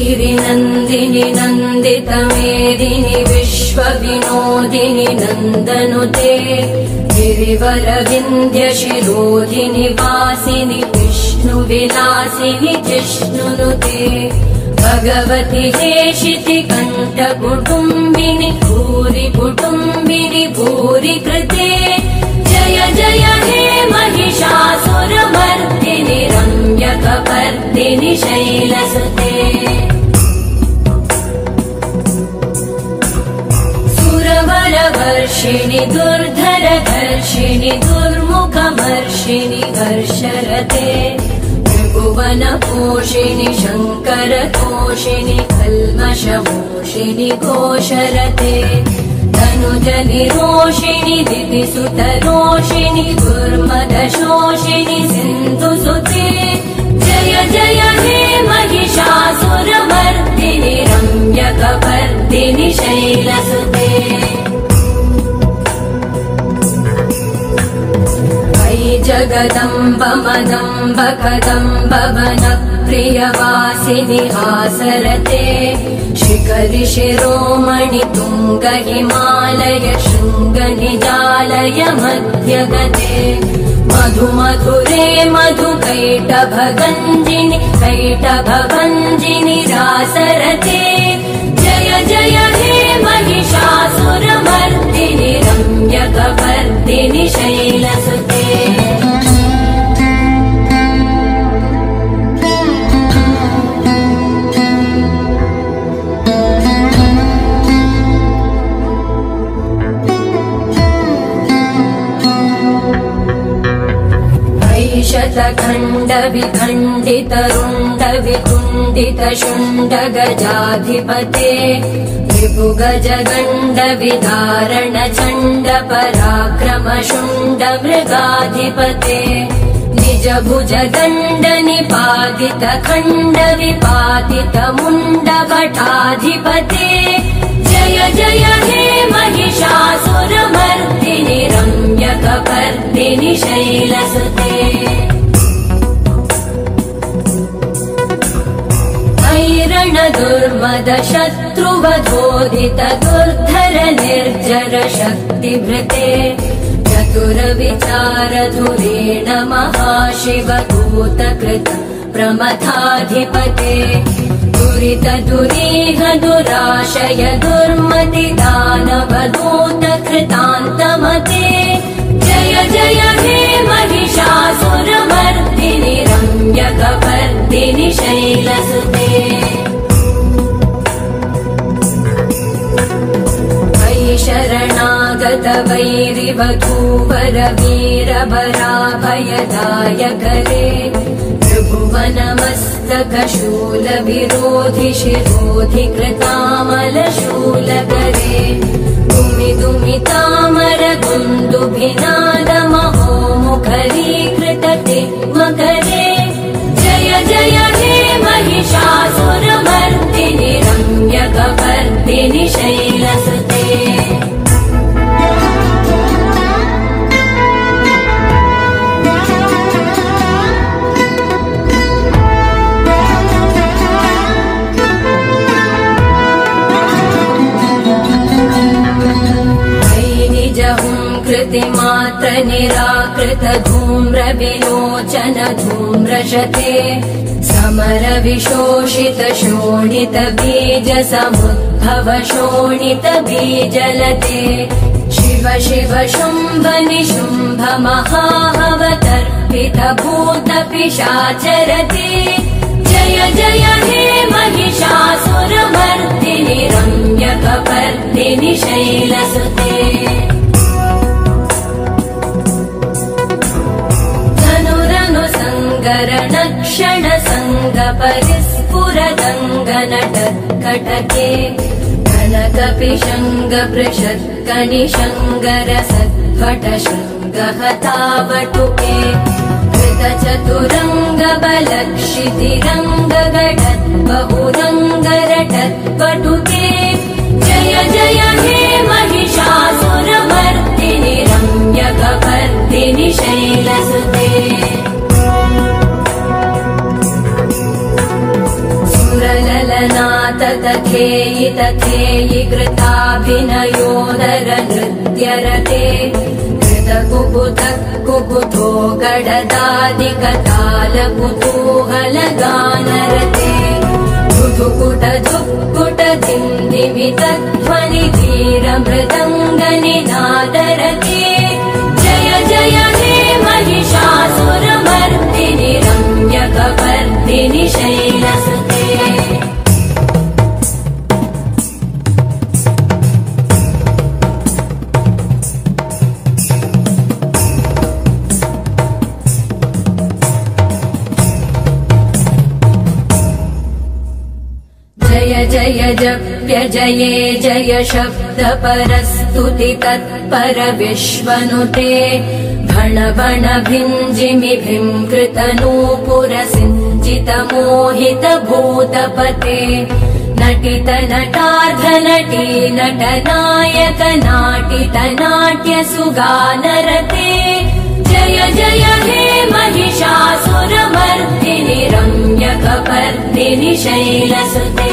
गिरिनन्दिनि नन्दितमेदिनि विश्वविनोदिनि नन्दनुते गिरिवरविन्ध्यशिरोधिनि वासिनि विष्णुविलासिनि जिष्णुनुते भगवति हेशिति कण्ठकुटुम्बिनि भूरि कुटुम्बिनि भूरि कृते जय जय हे महिषासुरमर्दिनि रम्यकपर्दिनि शैलसुते सुरवरवर्षिणि दुर्धरधर्षिणि दुर्मुखमर्षिणि हर्षरते त्रिभुवनपोषिणि शङ्करतोषिणि कल्मषमोषिणि घोषरते तनुजनिरोषिणि दितिसुतरोषिणि दुर्मदशोषिणि सिन्धुसुते जय जय हे महिषासुरमर्दिनि रम्यकपर्दिनि शैलसुते जगदम्ब मदम्ब कदम्ब वनप्रियवासिनि हासरते शिखरि शिरोमणि तुङ्ग हिमालय शृङ्गनिजालय मध्यगते मधुमधुरे मधुकैटभगञ्जिनि कैटभभञ्जिनि रासरते जय जय हे महिषासुरमर्दिनि रम्यकपर्दिनि शैलसुते शतखण्ड विखण्डित रुण्ड वितुण्डित शुण्ड गजाधिपते विभुगजगण्ड विदारण चण्ड पराक्रम शुण्ड मृगाधिपते निज भुज दण्ड निपातित खण्ड विपातित मुण्ड भटाधिपते जय जय हे महिषासुरमर्दिनि रम्यकपर्दिनि शैलसुते ऐरण दुर्मद शत्रुवधोदित दुर्धर निर्जर शक्तिभृते चतुर विचार धुरेण महाशिव दूतकृत प्रमथाधिपते दुरित दुरीह दुराशय दुर्मति दानव दूत कृतान्तमते जय जय हे महिषासुरमर्दिनि रम्यकपर्दिनि शैलसुते शरणागत वैरिवधूवर वीरभराभयदायकरे त्रिभुवनमस्तक शूल विरोधि शिरोधि कृतामलशूलकरे दुमि दुमितामर दुन्दुभिनाद महो मुखरीकृतते मकरे जय जय हे महिषासुरमर्दिनि रम्यकपर्दिनि शैलसुते कृतिमात्र निराकृत धूम्र विलोचन धूम्रशते समर विशोषित शोणित बीज समुद्भव शोणित बीजलते शिव शिव शुम्भ निशुम्भ महाहवतर्पित भूत पिशाचरते जय जय हे महिषासुरमर्दिनि रम्यकपर्दिनि शैलसुते क्षण संग परिस्फुरदङ्गनटत्कटके कनकपिशङ्ग पृषत्कनिशङ्गर सद्भट शृङ्गहतावटुके कृतचतुरङ्ग बलक्षितिरङ्ग गडद्बहुरङ्गरटत्पटुके जय जय हे महिषासुरमर्दिनि रम्यकपर्दिनि शैलसुते सुरललना तथेयि तथेयि कृताभिनयोदर नृत्यरते कृतकुकुत कुकुतो गडदादिकताल कुतूहलगानरते धुधुकुट धुक्कुट दिन्दिमितध्वनि धीरमृदङ्गनिनादरते जय जय हे महिषासुरमर्दिनि रम्यकपर्दिनि शैलसुते जय जय जप्य जये जय शब्द परस्तुति तत्पर विश्वनुते भण भण भिञ्जिमि भींकृत नूपुर सिञ्जित मोहित भूतपते नटित नटार्ध नटी नट नायक नाटित नाट्य सुगानरते जय जय हे महिषासुरमर्दिनि रम्यकपर्दिनि शैलसुते